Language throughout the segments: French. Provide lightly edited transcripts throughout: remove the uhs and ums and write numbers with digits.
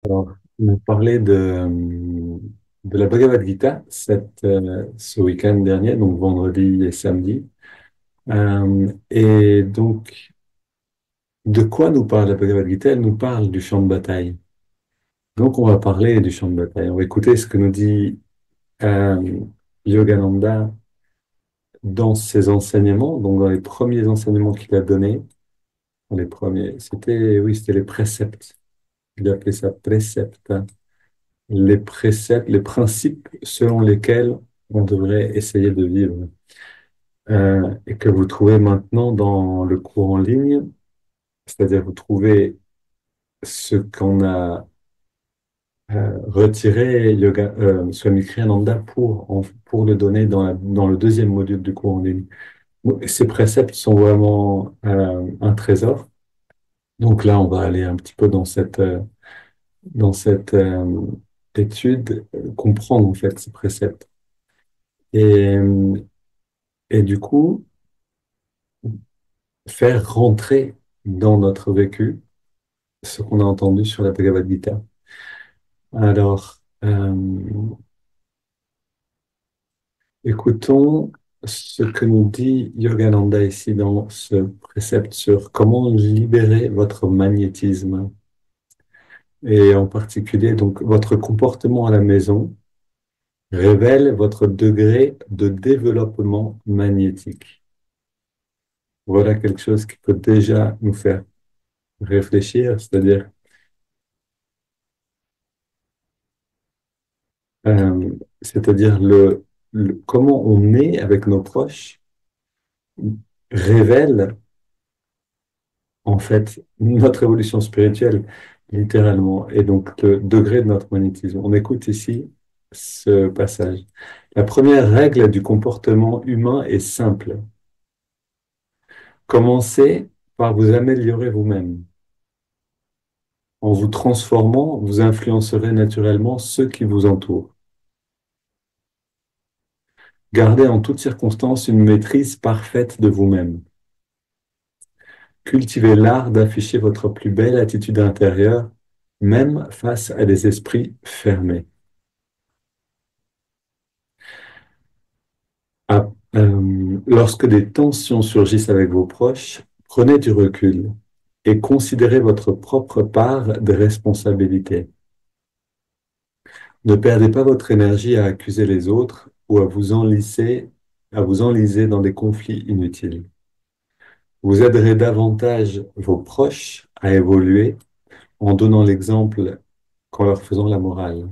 Alors, on a parlé de la Bhagavad Gita ce week-end dernier, donc vendredi et samedi. Et donc, de quoi nous parle la Bhagavad Gita? Elle nous parle du champ de bataille. Donc, on va parler du champ de bataille. On va écouter ce que nous dit euh, Yogananda dans ses enseignements, donc dans les premiers enseignements qu'il a donnés. Les premiers, oui, c'était les préceptes. Il appelait ça préceptes. Les préceptes, les principes selon lesquels on devrait essayer de vivre, et que vous trouvez maintenant dans le cours en ligne, c'est-à-dire vous trouvez ce qu'on a retiré Swami Kriyananda pour le donner dans le deuxième module du cours en ligne. Bon, ces préceptes sont vraiment un trésor. Donc là, on va aller un petit peu dans cette étude, comprendre en fait ces préceptes. Et, et du coup, faire rentrer dans notre vécu ce qu'on a entendu sur la Bhagavad Gita. Alors, écoutons ce que nous dit Yogananda ici dans ce précepte sur comment libérer votre magnétisme et en particulier donc votre comportement à la maison révèle votre degré de développement magnétique. Voilà quelque chose qui peut déjà nous faire réfléchir, c'est-à-dire comment on est avec nos proches révèle en fait notre évolution spirituelle, littéralement, et donc le degré de notre magnétisme. On écoute ici ce passage. La première règle du comportement humain est simple. Commencez par vous améliorer vous-même. En vous transformant, vous influencerez naturellement ceux qui vous entourent. Gardez en toutes circonstances une maîtrise parfaite de vous-même. Cultivez l'art d'afficher votre plus belle attitude intérieure, même face à des esprits fermés. Lorsque des tensions surgissent avec vos proches, prenez du recul et considérez votre propre part de responsabilité. Ne perdez pas votre énergie à accuser les autres ou à vous enliser dans des conflits inutiles. Vous aiderez davantage vos proches à évoluer en donnant l'exemple qu'en leur faisant la morale.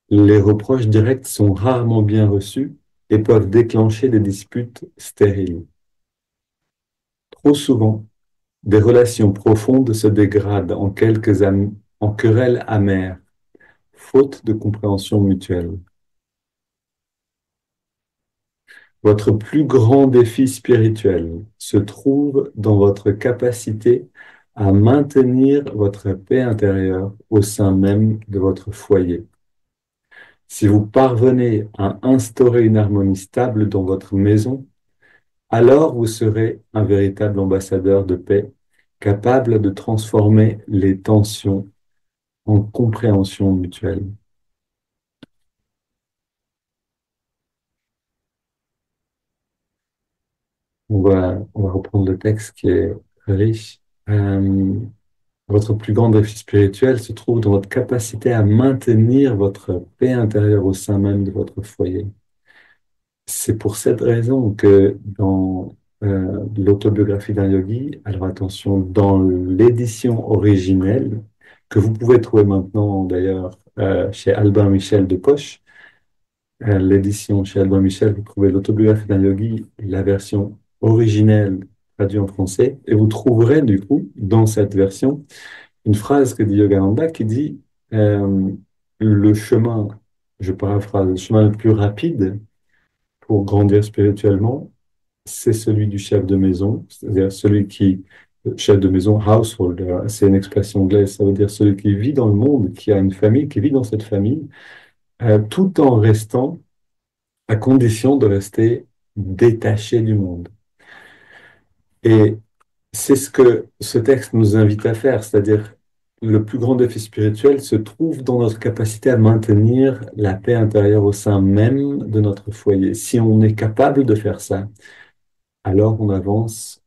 Les reproches directs sont rarement bien reçus et peuvent déclencher des disputes stériles. Trop souvent, des relations profondes se dégradent en querelles amères, faute de compréhension mutuelle. Votre plus grand défi spirituel se trouve dans votre capacité à maintenir votre paix intérieure au sein même de votre foyer. Si vous parvenez à instaurer une harmonie stable dans votre maison, alors vous serez un véritable ambassadeur de paix, capable de transformer les tensions en compréhension mutuelle. On va reprendre le texte qui est très riche. Euh, Votre plus grand défi spirituel se trouve dans votre capacité à maintenir votre paix intérieure au sein même de votre foyer. C'est pour cette raison que dans l'autobiographie d'un yogi, alors attention, dans l'édition originelle, que vous pouvez trouver maintenant d'ailleurs chez Albin Michel de Poche, l'édition chez Albin Michel, vous trouvez l'autobiographie d'un yogi, la version originelle traduite en français, et vous trouverez du coup dans cette version une phrase que dit Yogananda qui dit le chemin, je paraphrase, le chemin le plus rapide pour grandir spirituellement, c'est celui du chef de maison, c'est-à-dire chef de maison, householder, c'est une expression anglaise, ça veut dire celui qui vit dans le monde, qui a une famille, qui vit dans cette famille, tout en restant, à condition de rester détaché du monde. Et c'est ce que ce texte nous invite à faire, c'est-à-dire le plus grand défi spirituel se trouve dans notre capacité à maintenir la paix intérieure au sein même de notre foyer. Si on est capable de faire ça, alors on avance.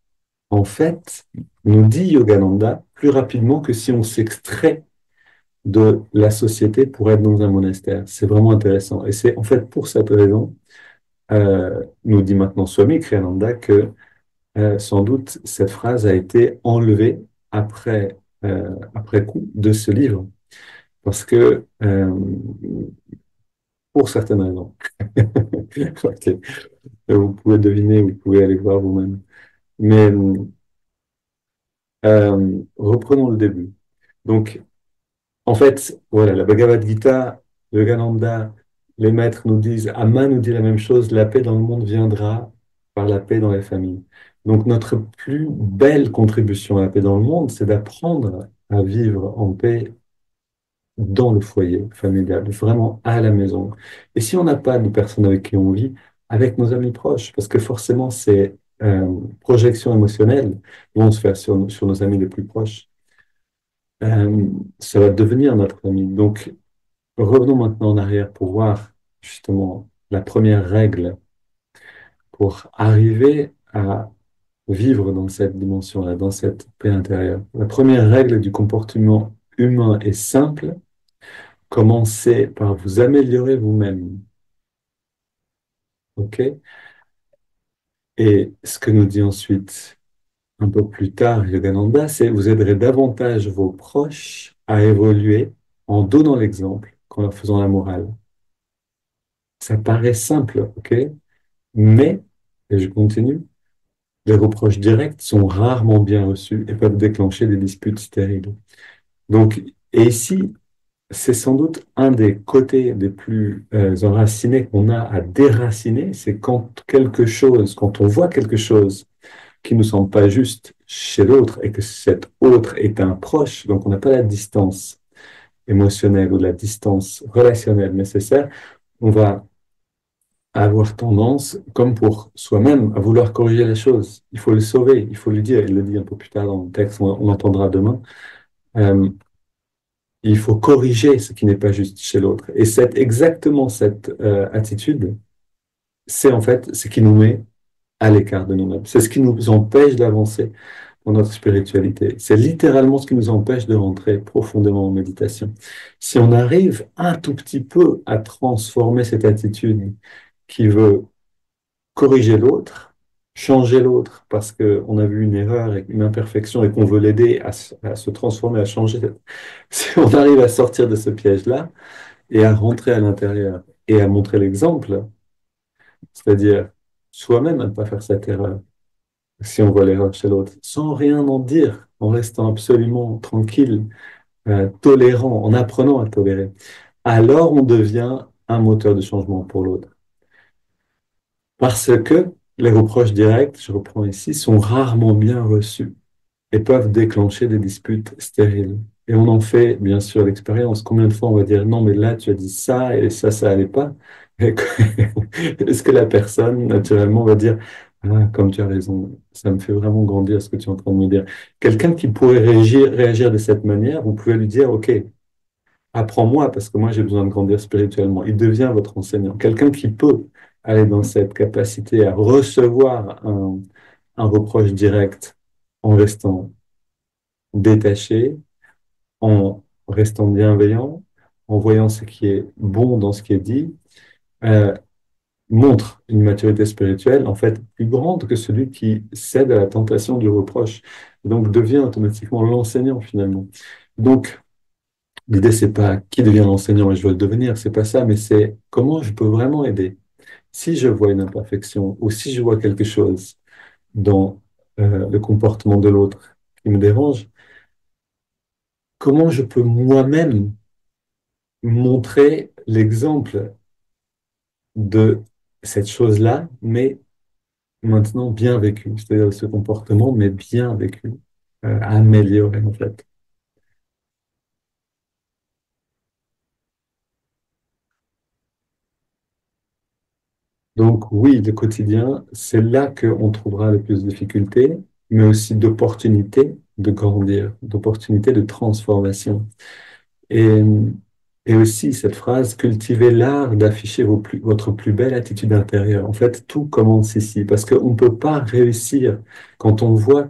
En fait, nous dit Yogananda, plus rapidement que si on s'extrait de la société pour être dans un monastère. C'est vraiment intéressant. Et c'est en fait pour cette raison, nous dit maintenant Swami Kriyananda, que sans doute cette phrase a été enlevée après coup de ce livre. Parce que, pour certaines raisons. Ok. Vous pouvez deviner, vous pouvez aller voir vous-même. Mais reprenons le début. Donc, en fait, voilà, la Bhagavad Gita, le Yogananda, les maîtres nous disent, Amma nous dit la même chose, la paix dans le monde viendra par la paix dans les familles. Donc, notre plus belle contribution à la paix dans le monde, c'est d'apprendre à vivre en paix dans le foyer familial, vraiment à la maison. Et si on n'a pas de personnes avec qui on vit, avec nos amis proches, parce que forcément, ces projections émotionnelles vont se faire sur nos amis les plus proches. Euh, Ça va devenir notre ami. Donc, revenons maintenant en arrière pour voir justement la première règle pour arriver à vivre dans cette dimension-là, dans cette paix intérieure. La première règle du comportement humain est simple. Commencez par vous améliorer vous-même. OK? Et ce que nous dit ensuite, un peu plus tard, Yogananda, c'est vous aiderez davantage vos proches à évoluer en donnant l'exemple qu'en leur faisant la morale. Ça paraît simple, OK? Mais, et je continue, les reproches directs sont rarement bien reçus et peuvent déclencher des disputes stériles. Donc, et ici, c'est sans doute un des côtés les plus enracinés qu'on a à déraciner, c'est quand quelque chose, quand on voit quelque chose qui ne nous semble pas juste chez l'autre et que cet autre est un proche, donc on n'a pas la distance émotionnelle ou la distance relationnelle nécessaire, on va avoir tendance, comme pour soi-même, à vouloir corriger les choses. Il faut le sauver, il faut lui dire, il le dit un peu plus tard dans le texte, on l'entendra demain. Euh, il faut corriger ce qui n'est pas juste chez l'autre. Et c'est exactement cette attitude, c'est en fait ce qui nous met à l'écart de nous-mêmes. C'est ce qui nous empêche d'avancer dans notre spiritualité. C'est littéralement ce qui nous empêche de rentrer profondément en méditation. Si on arrive un tout petit peu à transformer cette attitude qui veut corriger l'autre, changer l'autre parce qu'on a vu une erreur et une imperfection et qu'on veut l'aider à se transformer, à changer, si on arrive à sortir de ce piège-là et à rentrer à l'intérieur et à montrer l'exemple, c'est-à-dire soi-même à ne pas faire cette erreur, si on voit l'erreur chez l'autre, sans rien en dire, en restant absolument tranquille, tolérant, en apprenant à tolérer, alors on devient un moteur de changement pour l'autre. Parce que les reproches directs, je reprends ici, sont rarement bien reçus et peuvent déclencher des disputes stériles. Et on en fait bien sûr l'expérience. Combien de fois on va dire non, mais là tu as dit ça et ça allait pas. Et est-ce que la personne naturellement va dire ah, comme tu as raison, ça me fait vraiment grandir ce que tu es en train de me dire. Quelqu'un qui pourrait réagir de cette manière, vous pouvez lui dire ok, apprends-moi parce que moi j'ai besoin de grandir spirituellement. Il devient votre enseignant. Quelqu'un qui peut aller dans cette capacité à recevoir un reproche direct en restant détaché, en restant bienveillant, en voyant ce qui est bon dans ce qui est dit, euh, montre une maturité spirituelle en fait plus grande que celui qui cède à la tentation du reproche. Donc devient automatiquement l'enseignant finalement. Donc l'idée c'est pas qui devient l'enseignant et je veux le devenir, c'est pas ça, mais c'est comment je peux vraiment aider. Si je vois une imperfection ou si je vois quelque chose dans le comportement de l'autre qui me dérange, comment je peux moi-même montrer l'exemple de cette chose-là, mais maintenant bien vécu, c'est-à-dire ce comportement, mais bien vécu, amélioré en fait. Donc oui, le quotidien, c'est là qu'on trouvera le plus de difficultés, mais aussi d'opportunités de grandir, d'opportunité de transformation. Et, et aussi cette phrase, cultivez l'art d'afficher votre plus belle attitude intérieure. En fait, tout commence ici, parce qu'on ne peut pas réussir quand on voit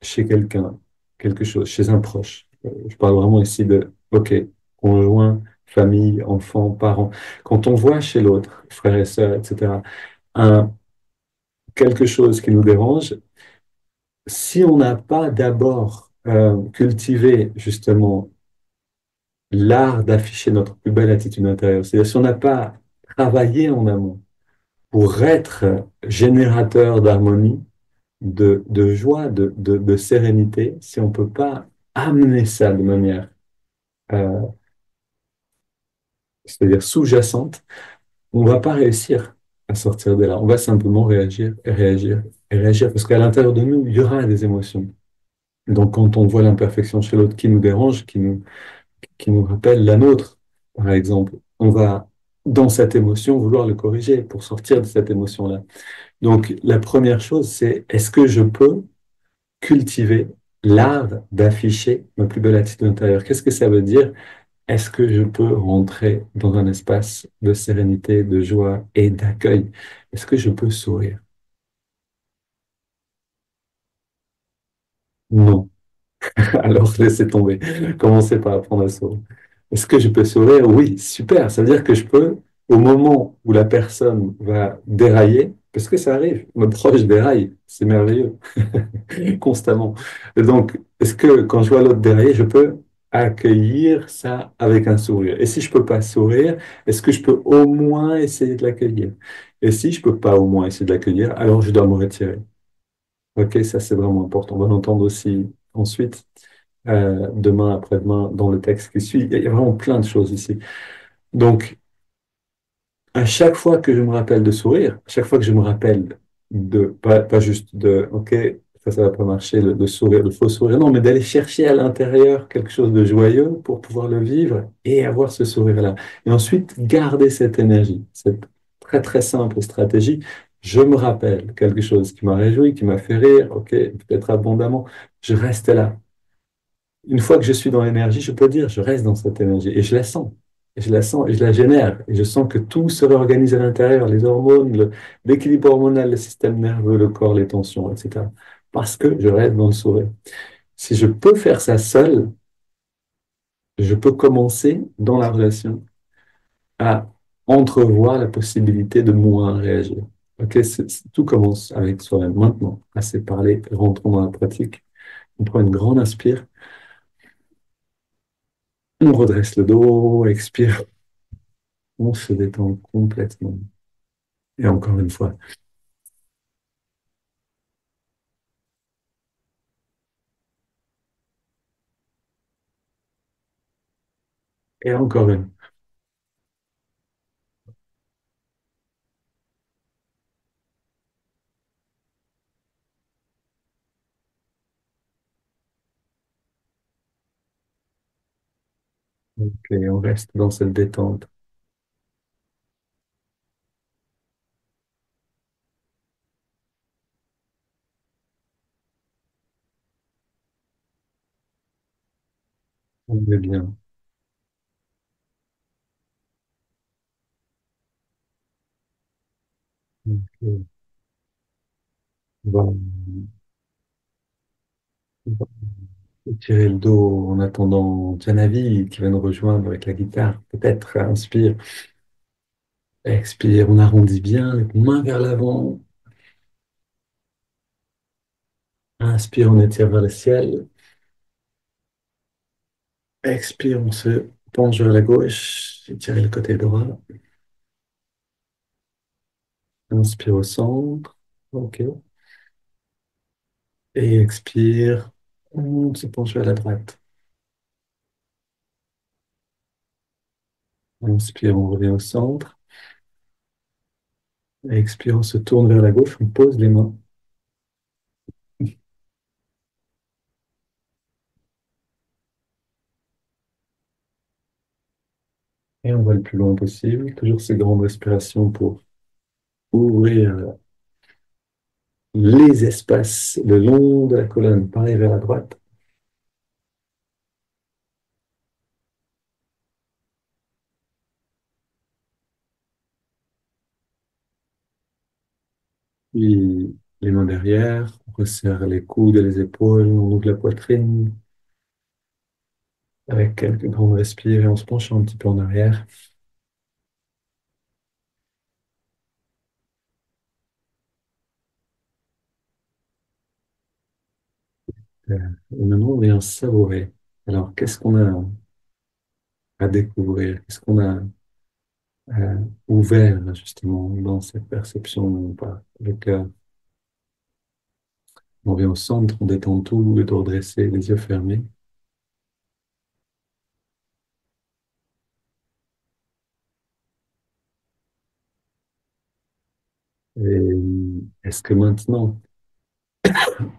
chez quelqu'un quelque chose, chez un proche. Je parle vraiment ici de, OK, conjoint, famille, enfants, parents. Quand on voit chez l'autre, frères et sœurs, etc., un, quelque chose qui nous dérange, si on n'a pas d'abord cultivé justement l'art d'afficher notre plus belle attitude intérieure. C'est-à-dire, si on n'a pas travaillé en amont pour être générateur d'harmonie, de joie, de sérénité, si on ne peut pas amener ça de manière, euh, c'est-à-dire sous-jacente, on ne va pas réussir à sortir de là. On va simplement réagir et réagir et réagir, parce qu'à l'intérieur de nous, il y aura des émotions. Donc, quand on voit l'imperfection chez l'autre qui nous dérange, qui nous rappelle la nôtre, par exemple. On va, dans cette émotion, vouloir le corriger pour sortir de cette émotion-là. Donc, la première chose, c'est est-ce que je peux cultiver l'art d'afficher ma plus belle attitude intérieure? Qu'est-ce que ça veut dire? Est-ce que je peux rentrer dans un espace de sérénité, de joie et d'accueil? Est-ce que je peux sourire? Non. Alors, laissez tomber. Commencez par apprendre à sourire. Est-ce que je peux sourire? Oui, super. Ça veut dire que je peux, au moment où la personne va dérailler, parce que ça arrive, mon proche déraille, c'est merveilleux, constamment. Et donc, est-ce que quand je vois l'autre dérailler, je peux accueillir ça avec un sourire? Et si je peux pas sourire, est-ce que je peux au moins essayer de l'accueillir? Et si je peux pas au moins essayer de l'accueillir, alors je dois me retirer. Ok, ça c'est vraiment important. On va l'entendre aussi ensuite, demain, après-demain, dans le texte qui suit. Il y a vraiment plein de choses ici. Donc, à chaque fois que je me rappelle de sourire, à chaque fois que je me rappelle de, pas juste de, ok, ça va pas marcher, le sourire, le faux sourire, non, mais d'aller chercher à l'intérieur quelque chose de joyeux pour pouvoir le vivre et avoir ce sourire-là. Et ensuite, garder cette énergie, cette très très simple stratégie. Je me rappelle quelque chose qui m'a réjoui, qui m'a fait rire, ok, peut-être abondamment, je reste là. Une fois que je suis dans l'énergie, je peux dire, je reste dans cette énergie et je la sens. Et je la sens et je la génère. Et je sens que tout se réorganise à l'intérieur, les hormones, l'équilibre hormonal, le système nerveux, le corps, les tensions, etc. Parce que je reste dans le sourire. Si je peux faire ça seul, je peux commencer dans la relation à entrevoir la possibilité de moins réagir. Ok, tout commence avec soi-même. Maintenant, assez parlé, rentrons dans la pratique. On prend une grande inspire, on redresse le dos, expire. On se détend complètement. Et encore une fois. Et encore une. Ok, on reste dans cette détente. On est bien. Ok. On va étirer le dos en attendant Janavi qui va nous rejoindre avec la guitare. Peut-être inspire, expire, on arrondit bien les mains vers l'avant. Inspire, on étire vers le ciel. Expire, on se penche vers la gauche, étirer le côté droit. Inspire au centre. Ok. Et expire, on se penche vers la droite. Inspire, on revient au centre. Expire, on se tourne vers la gauche, on pose les mains. Et on va le plus loin possible. Toujours ces grandes respirations pour ouvrir les espaces le long de la colonne. Pareil vers la droite. Puis les mains derrière, on resserre les coudes et les épaules, on ouvre la poitrine avec quelques grandes respires et on se penche un petit peu en arrière. Et maintenant, on vient savourer. Alors, qu'est-ce qu'on a à découvrir? Qu'est-ce qu'on a ouvert justement dans cette perception par le cœur? On vient au centre, on détend tout, le dos dressé, les yeux fermés. Et est-ce que maintenant,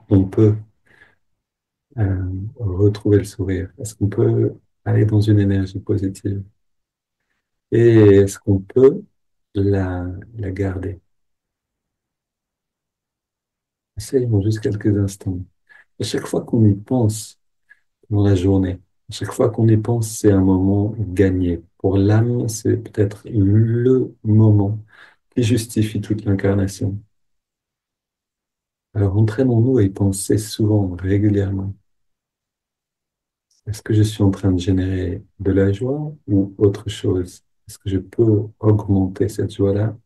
on peut retrouver le sourire? Est-ce qu'on peut aller dans une énergie positive? Et est-ce qu'on peut la garder? Essayons juste quelques instants. À chaque fois qu'on y pense dans la journée, à chaque fois qu'on y pense, c'est un moment gagné. Pour l'âme, c'est peut-être le moment qui justifie toute l'incarnation. Alors entraînons-nous à y penser souvent, régulièrement. Est-ce que je suis en train de générer de la joie ou autre chose? Est-ce que je peux augmenter cette joie-là?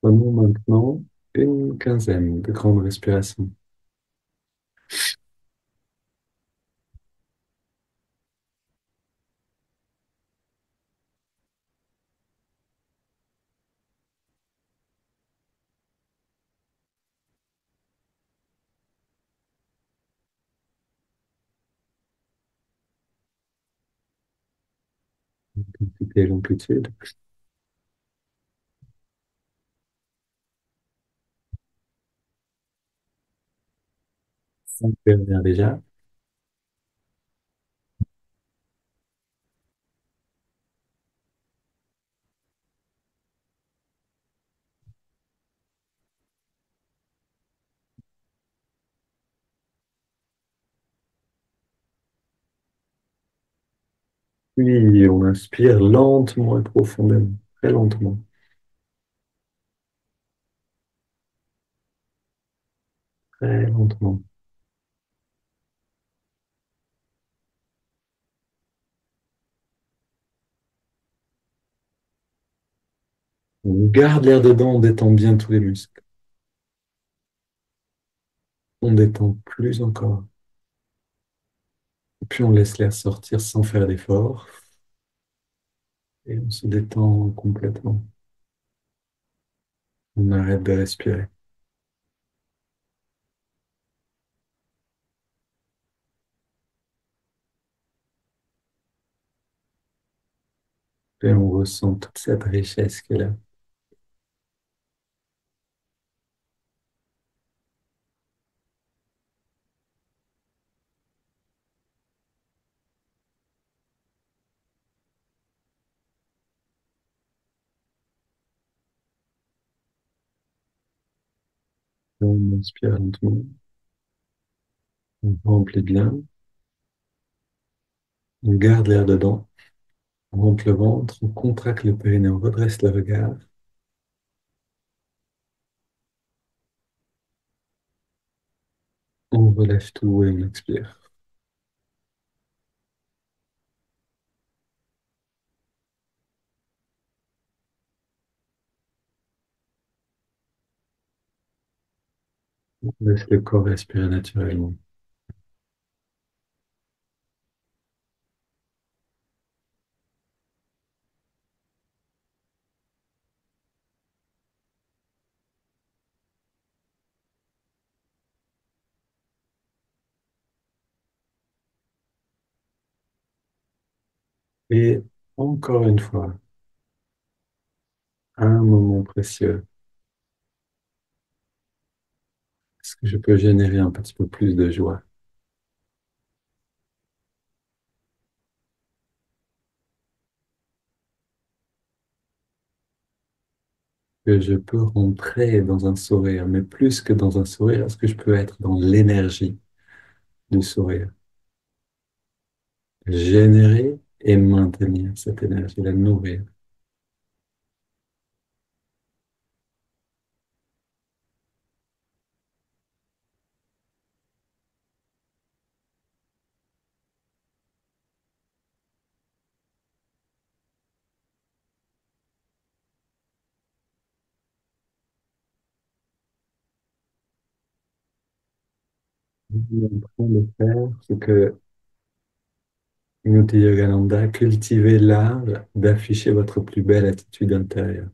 Prenons maintenant une quinzaine de grandes respirations. L'intensité et l'amplitude. Ça me fait bien déjà. Puis on inspire lentement et profondément, très lentement, très lentement. On garde l'air dedans, on détend bien tous les muscles. On détend plus encore. Et puis on laisse l'air sortir sans faire d'effort. Et on se détend complètement. On arrête de respirer. Et on ressent toute cette richesse qui est là. Et on inspire lentement. On remplit bien. On garde l'air dedans. On rentre le ventre. On contracte le périnée. On redresse le regard. On relève tout et on expire. On laisse le corps respirer naturellement. Et encore une fois, un moment précieux. Est-ce que je peux générer un petit peu plus de joie? Que je peux rentrer dans un sourire, mais plus que dans un sourire, est-ce que je peux être dans l'énergie du sourire. Générer et maintenir cette énergie, la nourrir. Ce qu'on est en train de faire, c'est que Inuti Yogananda, cultivez l'art d'afficher votre plus belle attitude intérieure.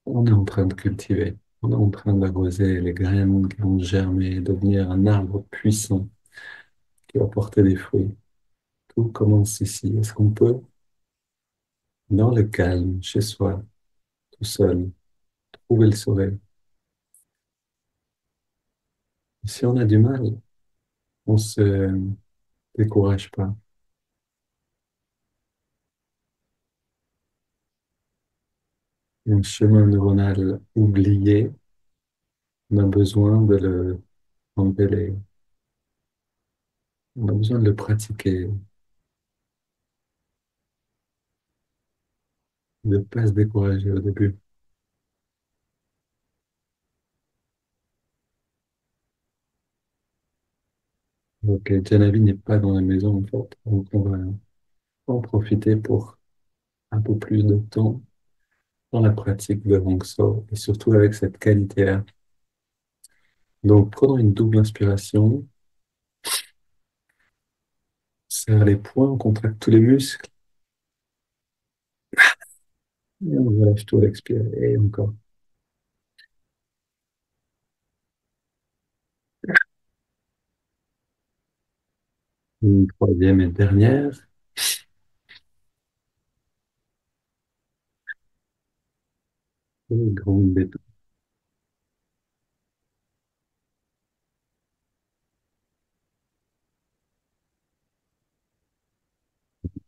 On est en train de cultiver, on est en train d'arroser les graines qui vont germer et devenir un arbre puissant qui va porter des fruits. Tout commence ici. Est-ce qu'on peut, dans le calme, chez soi, tout seul, trouver le soleil? Si on a du mal, on se décourage pas. Un chemin neuronal oublié, on a besoin de le enlever on a besoin de le pratiquer, de ne pas se décourager au début. Donc, Janavi n'est pas dans la maison, en fait. Donc, on va en profiter pour un peu plus de temps dans la pratique de Hangso et surtout avec cette qualité-là. Donc, prenons une double inspiration, serre les poings, on contracte tous les muscles et on relâche tout à l'expirer. Et encore. Une troisième et dernière. Et grande détente.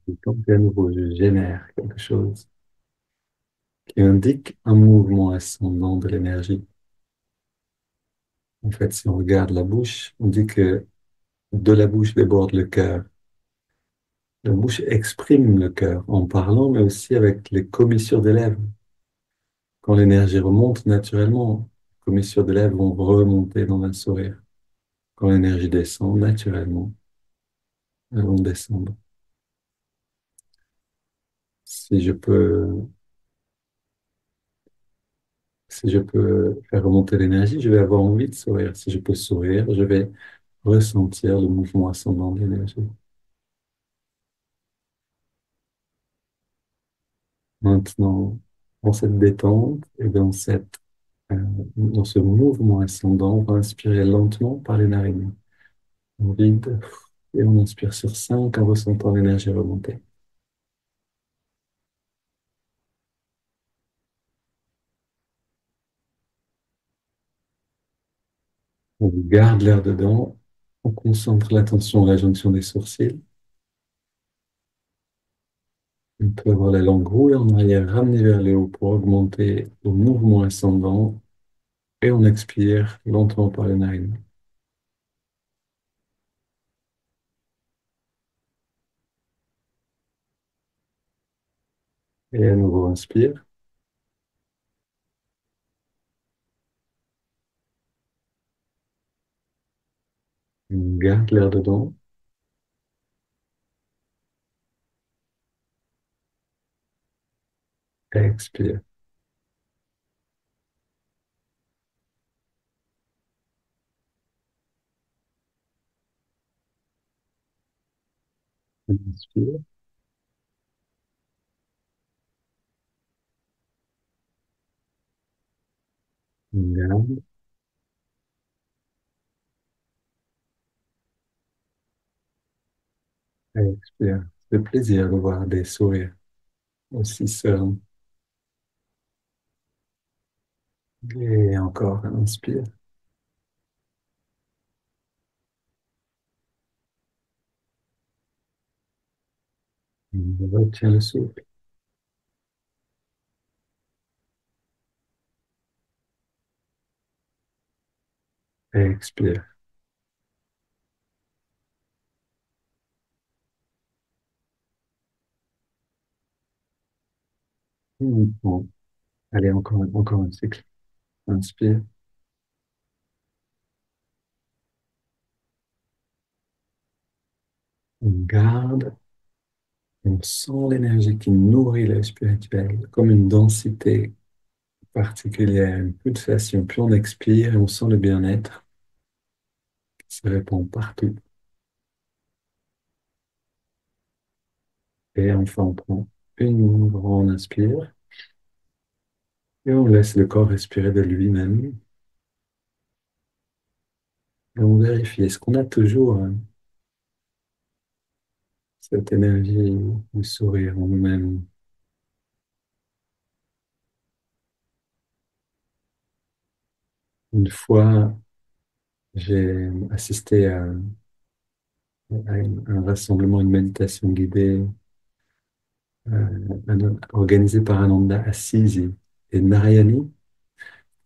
Et quand à nouveau je génère quelque chose qui indique un mouvement ascendant de l'énergie. En fait, si on regarde la bouche, on dit que de la bouche déborde le cœur. La bouche exprime le cœur en parlant, mais aussi avec les commissures des lèvres. Quand l'énergie remonte naturellement, les commissures des lèvres vont remonter dans un sourire. Quand l'énergie descend naturellement, elles vont descendre. Si je peux, si je peux faire remonter l'énergie, je vais avoir envie de sourire. Si je peux sourire, je vais ressentir le mouvement ascendant de l'énergie. Maintenant, dans cette détente et euh, dans ce mouvement ascendant, on va inspirer lentement par les narines. On vide et on inspire sur 5 en ressentant l'énergie remonter. On garde l'air dedans, on concentre l'attention à la jonction des sourcils. On peut avoir la langue roulée en arrière, ramener vers le haut pour augmenter le mouvement ascendant et on expire lentement par les narines. Et à nouveau, inspire, on garde l'air dedans, expire, inspire, on garde, expire. C'est plaisir de voir des sourires aussi sereins. Et encore, inspire, on retient le souffle. Et expire. Bon. Allez, encore un cycle. Inspire, on garde, on sent l'énergie qui nourrit le spirituel, comme une densité particulière, une pulsation. Puis on expire et on sent le bien-être qui se répand partout. Et enfin, on prend une grande inspire et on laisse le corps respirer de lui-même. Et on vérifie, est-ce qu'on a toujours cette énergie du sourire en nous-mêmes? Une fois, j'ai assisté à un rassemblement, une méditation guidée organisé par Ananda Assisi et Narayani,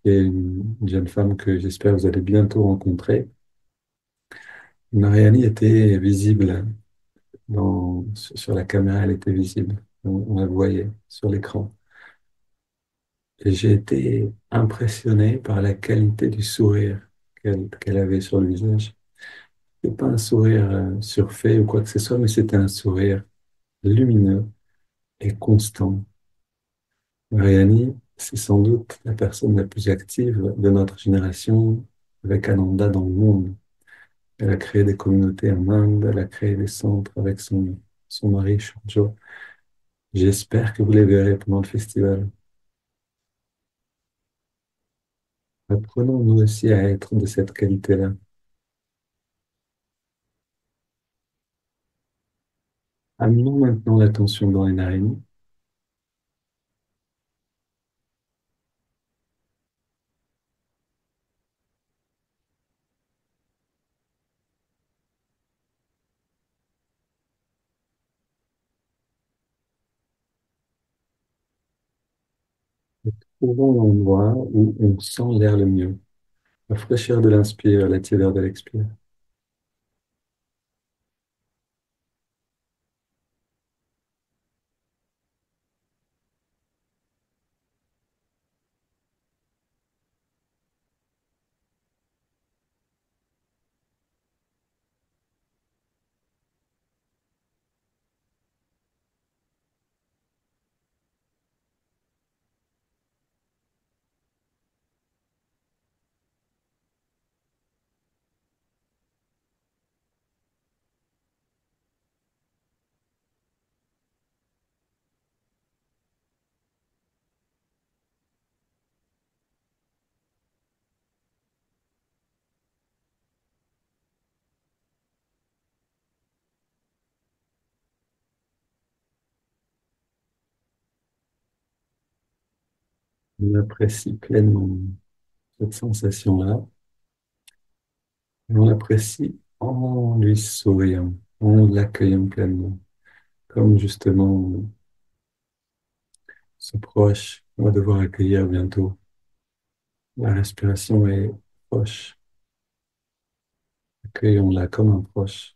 qui est une jeune femme que j'espère vous allez bientôt rencontrer. Narayani était visible sur la caméra, elle était visible. On la voyait sur l'écran. Et j'ai été impressionné par la qualité du sourire qu'elle avait sur le visage. C'est pas un sourire surfait ou quoi que ce soit, mais c'était un sourire lumineux et constant. Mariani, c'est sans doute la personne la plus active de notre génération avec Ananda dans le monde. Elle a créé des communautés en Inde, elle a créé des centres avec son mari Shonjo. J'espère que vous les verrez pendant le festival. Apprenons nous aussi à être de cette qualité-là. Amenons maintenant l'attention dans les narines. Trouvons l'endroit où on sent l'air le mieux. La fraîcheur de l'inspire, la tiédeur de l'expire. On apprécie pleinement cette sensation-là. Et on l'apprécie en lui souriant, en l'accueillant pleinement, comme justement ce proche qu'on va devoir accueillir bientôt. La respiration est proche. Accueillons-la comme un proche.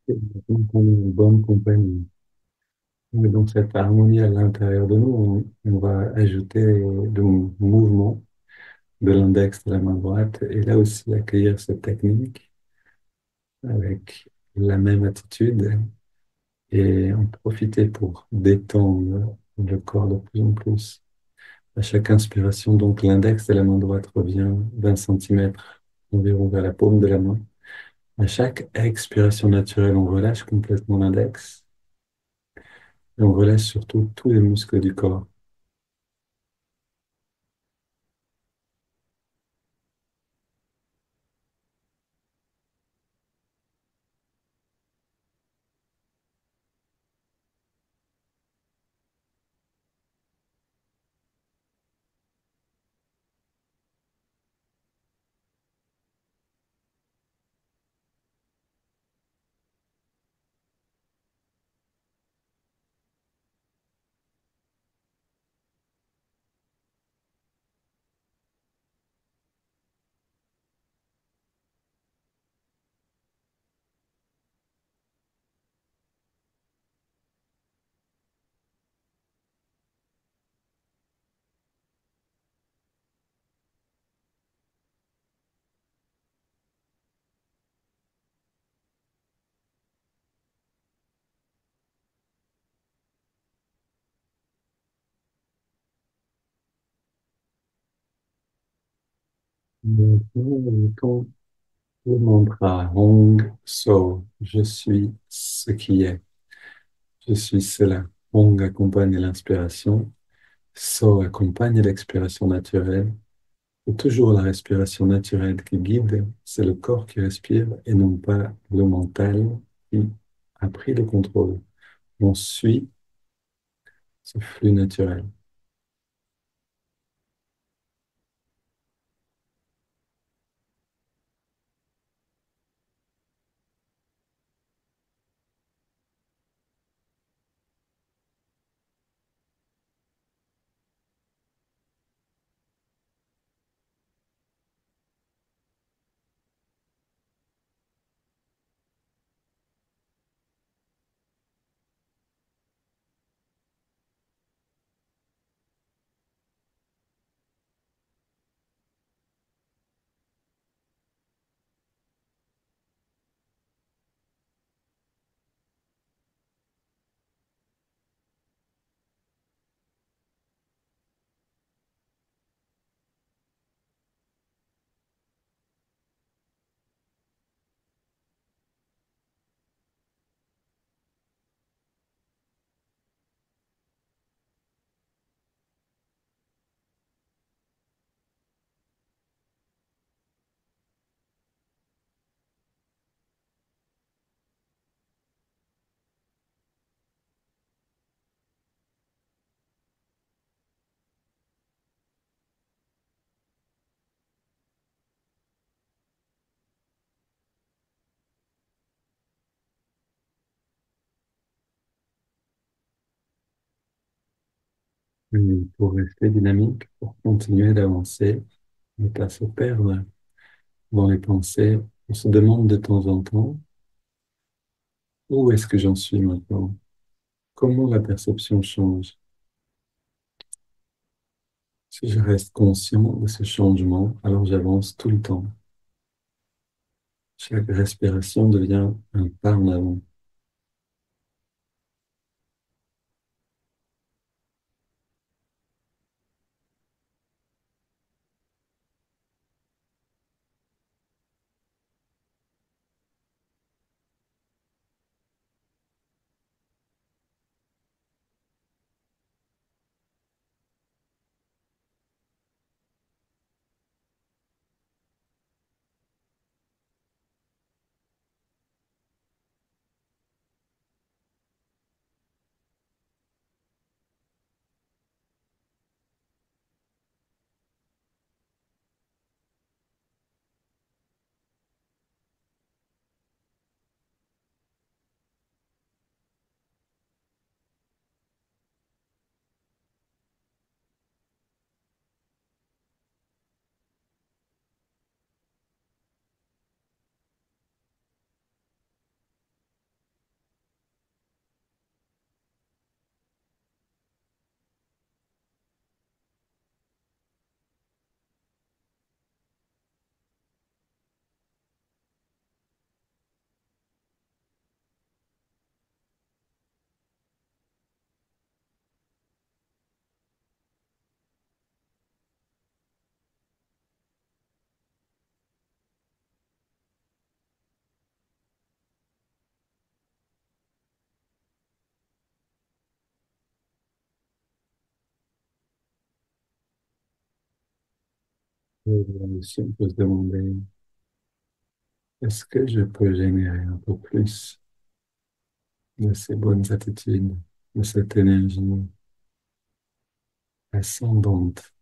Et donc, on est en bonne compagnie. Et donc, cette harmonie à l'intérieur de nous, on va ajouter le mouvement de l'index de la main droite et là aussi accueillir cette technique avec la même attitude et en profiter pour détendre le corps de plus en plus. À chaque inspiration, donc l'index de la main droite revient d'1 centimètre environ vers la paume de la main. À chaque expiration naturelle, on relâche complètement l'index et on relâche surtout tous les muscles du corps. Quand le mantra Hong So, je suis ce qui est, je suis cela. Hong accompagne l'inspiration, So accompagne l'expiration naturelle. C'est toujours la respiration naturelle qui guide, c'est le corps qui respire et non pas le mental qui a pris le contrôle. On suit ce flux naturel. Pour rester dynamique, pour continuer d'avancer, ne pas se perdre dans les pensées, on se demande de temps en temps, où est-ce que j'en suis maintenant? Comment la perception change? Si je reste conscient de ce changement, alors j'avance tout le temps. Chaque respiration devient un pas en avant. Et aussi, on peut se demander, est-ce que je peux générer un peu plus de ces bonnes attitudes, de cette énergie ascendante,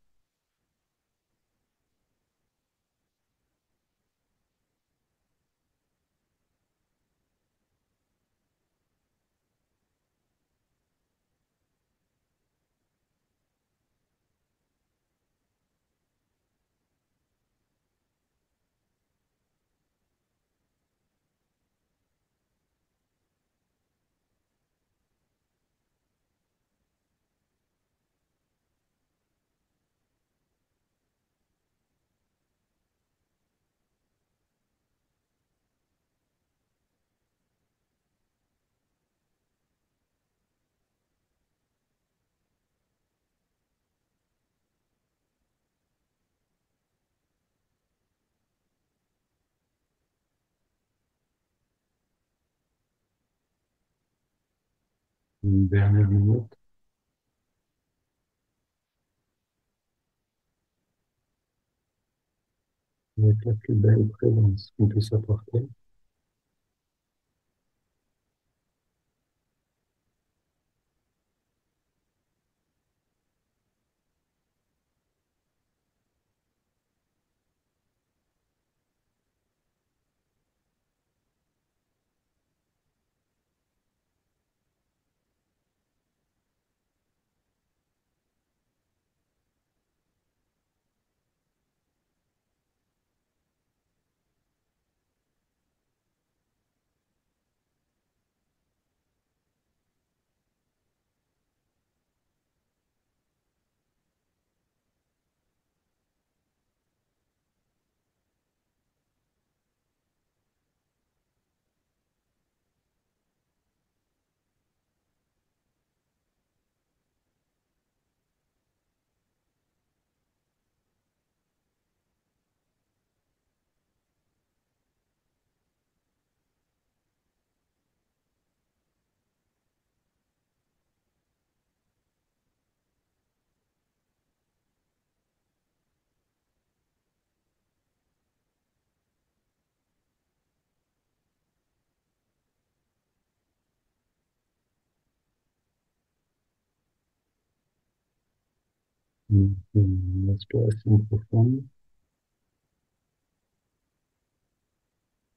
une dernière minute, avec la plus belle présence qu'on puisse apporter. Une inspiration profonde.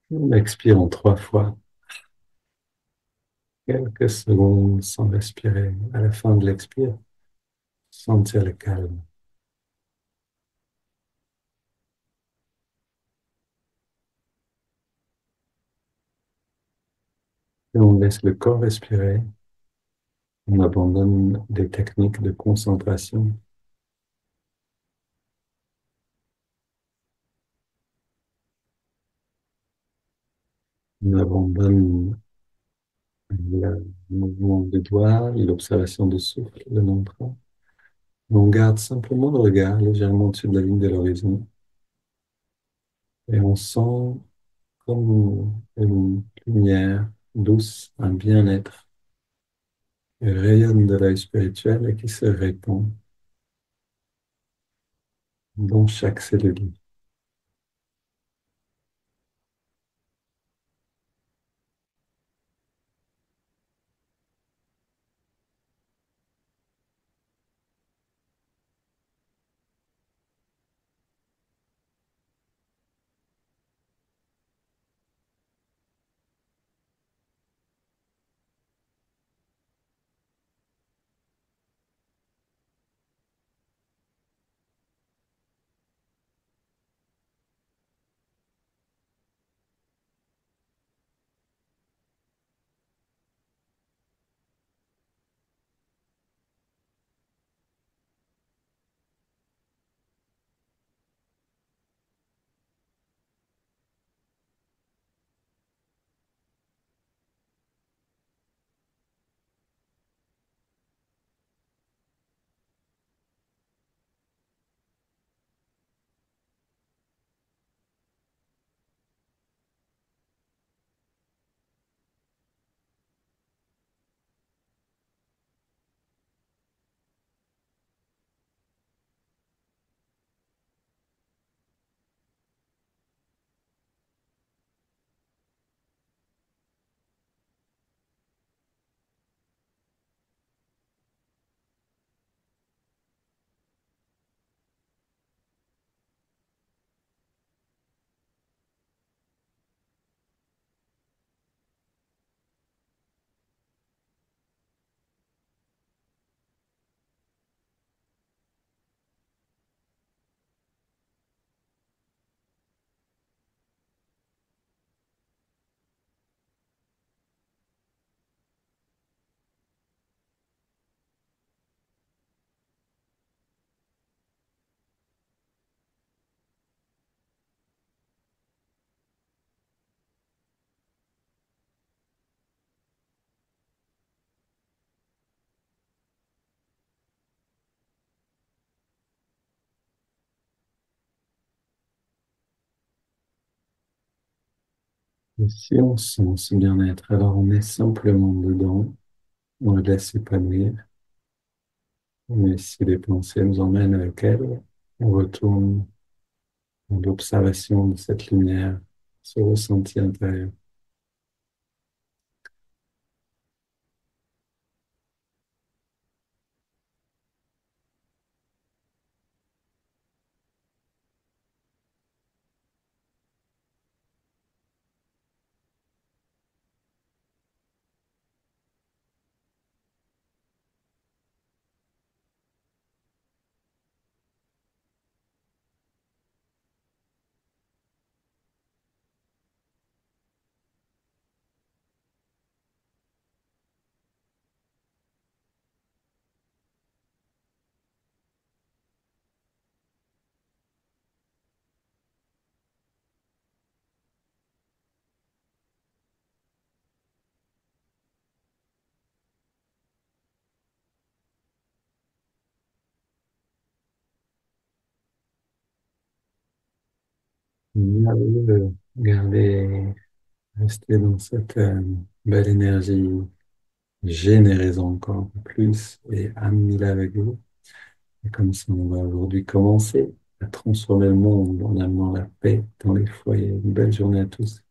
On expire en 3 fois, quelques secondes sans respirer. À la fin de l'expire, sentir le calme. Et on laisse le corps respirer. On abandonne des techniques de concentration. On abandonne le mouvement des doigts, l'observation du souffle, le mantra. On garde simplement le regard légèrement au-dessus de la ligne de l'horizon et on sent comme une lumière douce, un bien-être qui rayonne de l'œil spirituel et qui se répand dans chaque cellule. Et si on sent ce bien-être, alors on est simplement dedans, on le laisse s'épanouir, mais si les pensées nous emmènent avec elles, on retourne dans l'observation de cette lumière, ce ressenti intérieur. Merveilleux. Gardez, restez dans cette belle énergie, générez encore un peu plus et amenez-la avec vous. Et comme ça, on va aujourd'hui commencer à transformer le monde en amenant la paix dans les foyers. Une belle journée à tous.